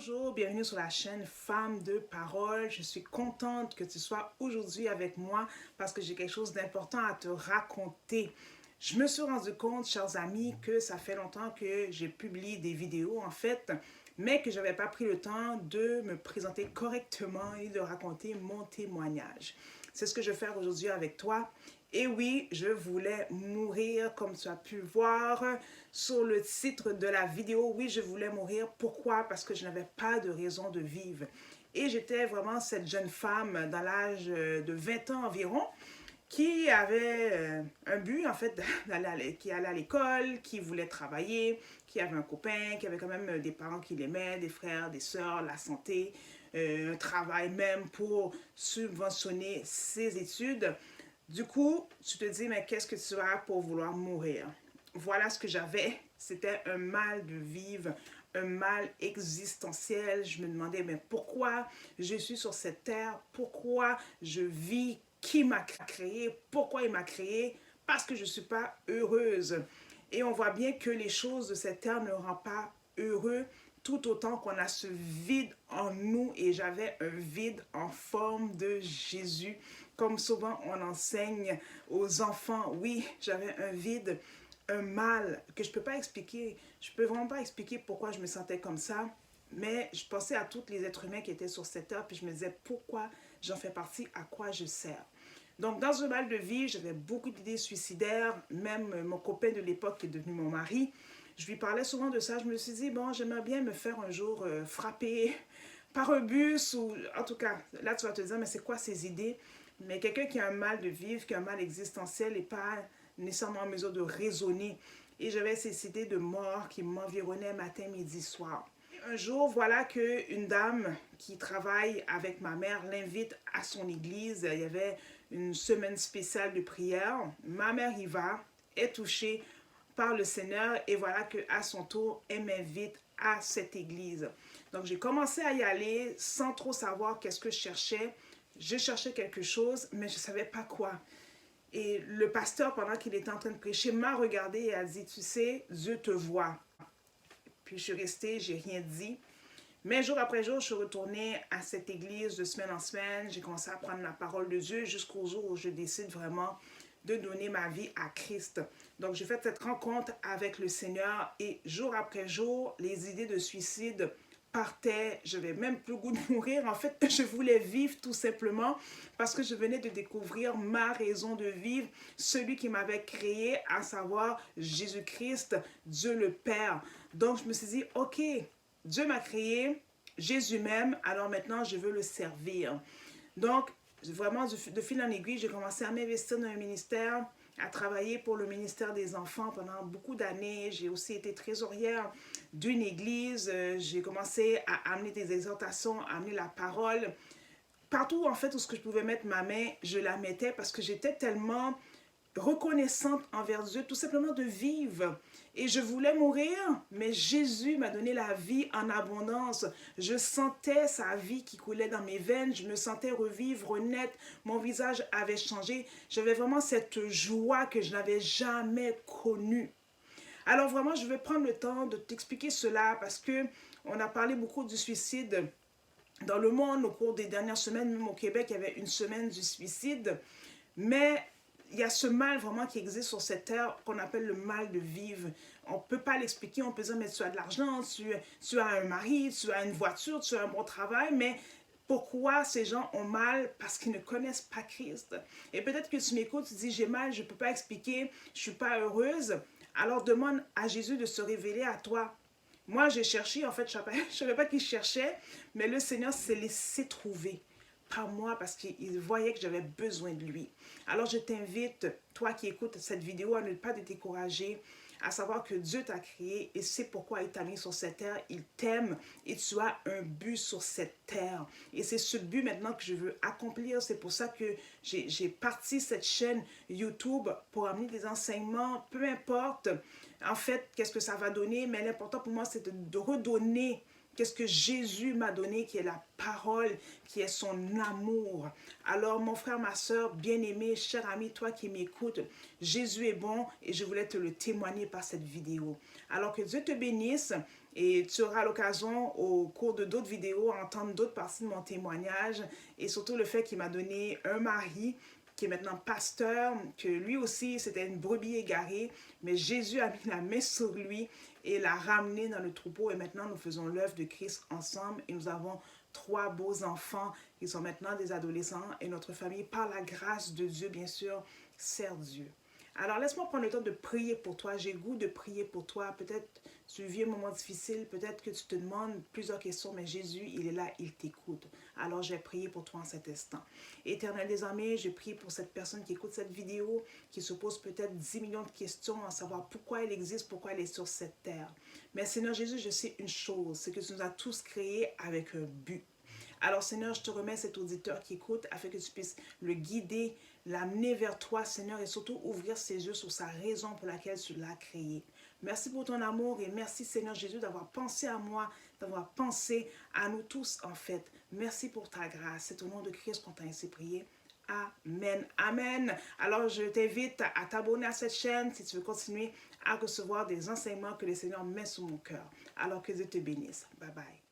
Bonjour, bienvenue sur la chaîne Femmes de Parole. Je suis contente que tu sois aujourd'hui avec moi parce que j'ai quelque chose d'important à te raconter. Je me suis rendu compte, chers amis, que ça fait longtemps que j'ai publié des vidéos en fait, mais que je n'avais pas pris le temps de me présenter correctement et de raconter mon témoignage. C'est ce que je vais faire aujourd'hui avec toi. Et oui, je voulais mourir comme tu as pu voir sur le titre de la vidéo. Oui, je voulais mourir. Pourquoi? Parce que je n'avais pas de raison de vivre. Et j'étais vraiment cette jeune femme dans l'âge de 20 ans environ qui avait un but en fait, qui allait à l'école, qui voulait travailler, qui avait un copain, qui avait quand même des parents qui l'aimaient, des frères, des sœurs, la santé, un travail même pour subventionner ses études. Du coup, tu te dis, mais qu'est-ce que tu as pour vouloir mourir? Voilà ce que j'avais. C'était un mal de vivre, un mal existentiel. Je me demandais, mais pourquoi je suis sur cette terre? Pourquoi je vis? Qui m'a créé? Pourquoi il m'a créé? Parce que je ne suis pas heureuse. Et on voit bien que les choses de cette terre ne rendent pas heureux tout autant qu'on a ce vide en nous, et j'avais un vide en forme de Jésus. Comme souvent on enseigne aux enfants, oui, j'avais un vide, un mal que je ne peux pas expliquer. Je ne peux vraiment pas expliquer pourquoi je me sentais comme ça, mais je pensais à tous les êtres humains qui étaient sur cette terre, puis je me disais pourquoi j'en fais partie, à quoi je sers. Donc, dans ce mal de vie, j'avais beaucoup d'idées suicidaires. Même mon copain de l'époque, qui est devenu mon mari, je lui parlais souvent de ça. Je me suis dit, bon, j'aimerais bien me faire un jour frapper par un bus, ou en tout cas, là, tu vas te dire, mais c'est quoi ces idées? Mais quelqu'un qui a un mal de vivre, qui a un mal existentiel, n'est pas nécessairement en mesure de raisonner. Et j'avais ces idées de mort qui m'environnaient matin, midi, soir. Un jour, voilà qu'une dame qui travaille avec ma mère l'invite à son église. Il y avait une semaine spéciale de prière. Ma mère y va, est touchée par le Seigneur, et voilà qu'à son tour, elle m'invite à cette église. Donc, j'ai commencé à y aller sans trop savoir qu'est-ce que je cherchais. Je cherchais quelque chose, mais je ne savais pas quoi. Et le pasteur, pendant qu'il était en train de prêcher, m'a regardé et a dit, tu sais, Dieu te voit. Puis je suis restée, j'ai rien dit. Mais jour après jour, je suis retournée à cette église de semaine en semaine. J'ai commencé à prendre la parole de Dieu jusqu'au jour où je décide vraiment de donner ma vie à Christ. Donc, j'ai fait cette rencontre avec le Seigneur, et jour après jour, les idées de suicide partaient. Je n'avais même plus le goût de mourir. En fait, je voulais vivre tout simplement parce que je venais de découvrir ma raison de vivre, celui qui m'avait créé, à savoir Jésus-Christ, Dieu le Père. Donc, je me suis dit, ok, Dieu m'a créé, Jésus m'aime, alors maintenant je veux le servir. Donc, vraiment, de fil en aiguille, j'ai commencé à m'investir dans un ministère, à travailler pour le ministère des enfants pendant beaucoup d'années. J'ai aussi été trésorière d'une église. J'ai commencé à amener des exhortations, à amener la parole. Partout, en fait, où ce que je pouvais mettre ma main, je la mettais parce que j'étais tellement reconnaissante envers Dieu, tout simplement de vivre. Et je voulais mourir, mais Jésus m'a donné la vie en abondance. Je sentais sa vie qui coulait dans mes veines, je me sentais revivre, renaître, mon visage avait changé. J'avais vraiment cette joie que je n'avais jamais connue. Alors vraiment, je vais prendre le temps de t'expliquer cela parce que on a parlé beaucoup du suicide dans le monde au cours des dernières semaines. Même au Québec, il y avait une semaine du suicide. Mais il y a ce mal vraiment qui existe sur cette terre qu'on appelle le mal de vivre. On ne peut pas l'expliquer. On peut dire, mais tu as de l'argent, tu as un mari, tu as une voiture, tu as un bon travail, mais pourquoi ces gens ont mal? Parce qu'ils ne connaissent pas Christ. Et peut-être que tu m'écoutes, tu dis, j'ai mal, je ne peux pas expliquer, je ne suis pas heureuse. Alors demande à Jésus de se révéler à toi. Moi, j'ai cherché, en fait, je ne savais pas qui cherchait, mais le Seigneur s'est laissé trouver par moi parce qu'il voyait que j'avais besoin de lui. Alors, je t'invite, toi qui écoutes cette vidéo, à ne pas te décourager, à savoir que Dieu t'a créé et c'est pourquoi il t'a mis sur cette terre. Il t'aime et tu as un but sur cette terre. Et c'est ce but maintenant que je veux accomplir. C'est pour ça que j'ai parti cette chaîne YouTube pour amener des enseignements, peu importe en fait qu'est-ce que ça va donner, mais l'important pour moi c'est de redonner qu'est-ce que Jésus m'a donné, qui est la parole, qui est son amour. Alors, mon frère, ma soeur, bien-aimé, cher ami, toi qui m'écoutes, Jésus est bon et je voulais te le témoigner par cette vidéo. Alors que Dieu te bénisse et tu auras l'occasion au cours de d'autres vidéos à entendre d'autres parties de mon témoignage et surtout le fait qu'il m'a donné un mari qui est maintenant pasteur, que lui aussi c'était une brebis égarée, mais Jésus a mis la main sur lui et l'a ramené dans le troupeau et maintenant nous faisons l'œuvre de Christ ensemble et nous avons 3 beaux enfants qui sont maintenant des adolescents et notre famille, par la grâce de Dieu bien sûr, sert Dieu. Alors laisse-moi prendre le temps de prier pour toi. J'ai le goût de prier pour toi. Peut-être tu vis un moment difficile, peut-être que tu te demandes plusieurs questions, mais Jésus, il est là, il t'écoute. Alors je vais prier pour toi en cet instant. Éternel des armées, je prie pour cette personne qui écoute cette vidéo, qui se pose peut-être 10 millions de questions à savoir pourquoi elle existe, pourquoi elle est sur cette terre. Mais Seigneur Jésus, je sais une chose, c'est que tu nous as tous créés avec un but. Alors Seigneur, je te remets cet auditeur qui écoute afin que tu puisses le guider, l'amener vers toi Seigneur et surtout ouvrir ses yeux sur sa raison pour laquelle tu l'as créé. Merci pour ton amour et merci Seigneur Jésus d'avoir pensé à moi, d'avoir pensé à nous tous en fait. Merci pour ta grâce. C'est au nom de Christ qu'on t'a ainsi prié. Amen. Amen. Alors, je t'invite à t'abonner à cette chaîne si tu veux continuer à recevoir des enseignements que le Seigneur met sur mon cœur. Alors que Dieu te bénisse. Bye bye.